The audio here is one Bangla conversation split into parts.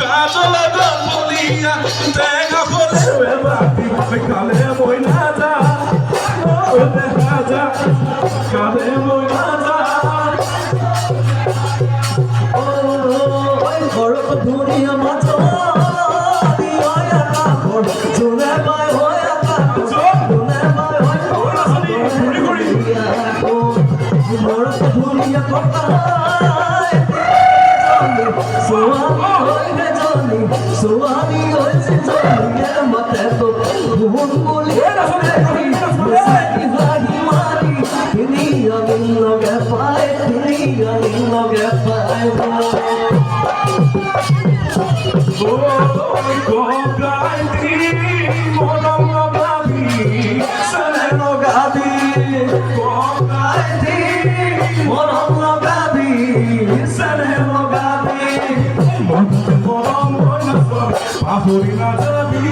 কাজলে গলিয়া দেখা হলে বাতি কালে বই না যা দেখা যা কালে বই না যা ওই ঘরক দুনিয়া মাছ চলে পায় হয় চলে পায় হয় ঘরক দুনিয়া কথা সোয়ানি হয়েছে জমিয়ে মাথে তো ভুল বলি মারি তিনি আমি লগে পায় তিনি আমি লগে পায় পাহরি না যাবি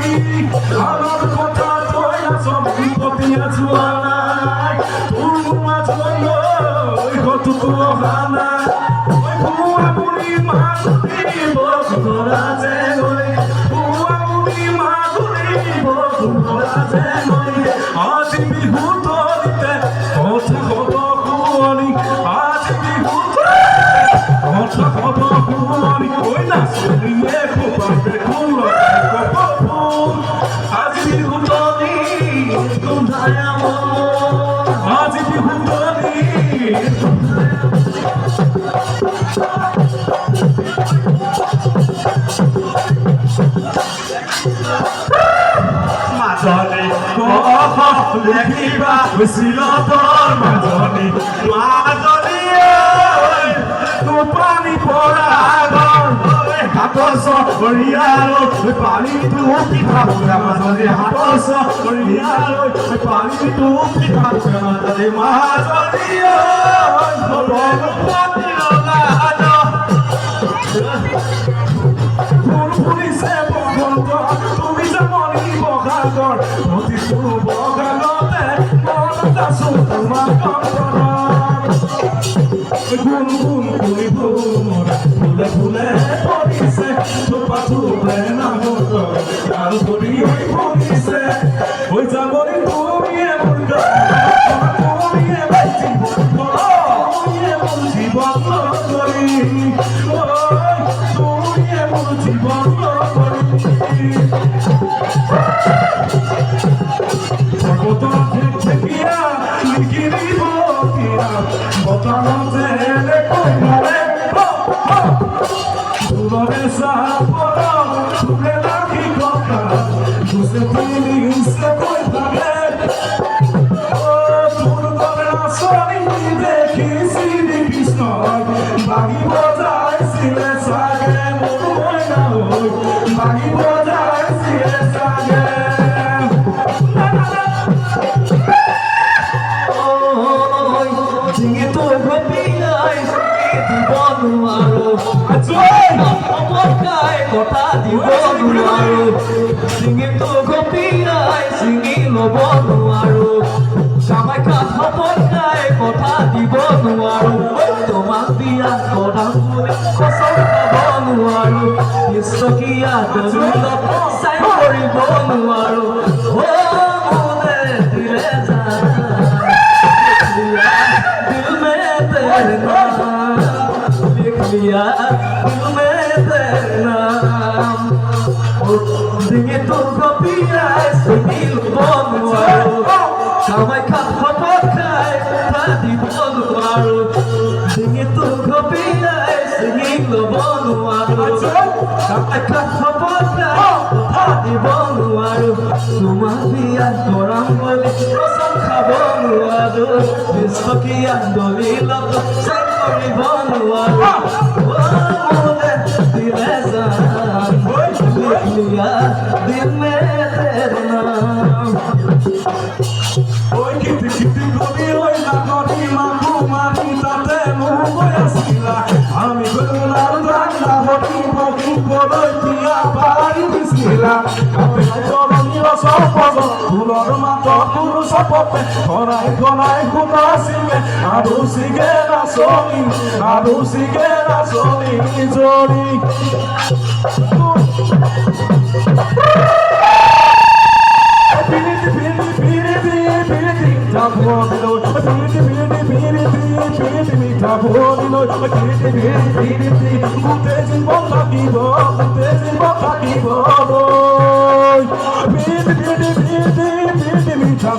আমার কথা তোর না সম্পত্তি আছো নাই তোর মাছ ওই কত তো হানা ওই বুয়া বুড়ি মা তুই বকরা যে গলে বুয়া বুড়ি মা তুই বকরা যে গলে আজ বিহু তোরিতে কথা হব কুয়ানি আজ বিহু কথা হব কুয়ানি ওই না শুনিয়ে খুপাবে কুলো আজ বিহু তোরি কোথায় আমার আজ বিহু তোরি মাজনী দেখিবা শিলতৰ মাজনী মাজনী পানী পৰা হাতৰ চৰিয়ালৈ পানীটো পিঠা মাজনী হাতৰ চৰিয়ালৈ পানীটো পিঠা মাজনী মাজনী ফুল ফুলিছে বসন্ত তুমি যামনি বগাগৰ নদীটো বগালতে মনত আছো তোমাৰ গুণ গুণ ফুলিব ফুলে ফুলে পৰিছে থোপা থোপে নামত আৰু ভৰি হৈ পৰিছে হৈ যাবনি তুমিয়ে মোৰ তুমিয়ে মোৰ জীৱন কৰি তুমিয়ে মোৰ জীৱন কৰি বতন ঠেকিয়া লিখিব কিয়া বতনতে কইলে দূৰৰে চাপৰ তুলে লাগি কথা তুসে তিনি উসে কৈ থাকে তোৰ কমলা সনি দেখিছিলি কৃষ্ণ বাগি বজাইছিলে চাগে মোৰ মইনা হৈ বাগি বজাইছিলে চাগে তো গপিয়াই দিব নোৱাৰো অপকাই কথা দিব নোৱাৰো চিঙিটো গপিয়াই চিঙি ল'ব নোৱাৰো কামাখ্যাত অপকাই কথা দিব নোৱাৰো তোমাক বিয়া কৰাম বুলি কচম খাব নোৱাৰো নিশ্চকীয়া দলিলত চাই কৰিব নোৱাৰো মোলে দিলে लिया दिल में तेरा नाम दिए तो कपिया सिंगिल बोलवारो कामाख्या खपखाय थादी बोलवारो दिए तो कपिया सिंगिल बोलवारो कामाख्या खपखाय थादी बोलवारो तुमा बिया तोराम बोले कसम खाबो নোৱাৰো বিশ্বকিয়া দলিলত চাই কৰিব নোৱাৰো মোলে দিলে জান লিখিয়া দিল মে তেৰা নাম ওই কিতি কিতি গবি ওই লাগনি মামু মামি তাতে মুহ বয়াছিলা আমি গলার রান্না হতি বকি লৈতিয়া পাৰি দিছিলা জৰণীৰ চপজ ফুলৰ মাত গুৰু চপতে ঘৰাই ঘৰাই শুনাছিলে আৰু চিগে নাচনী জৰি মিঠা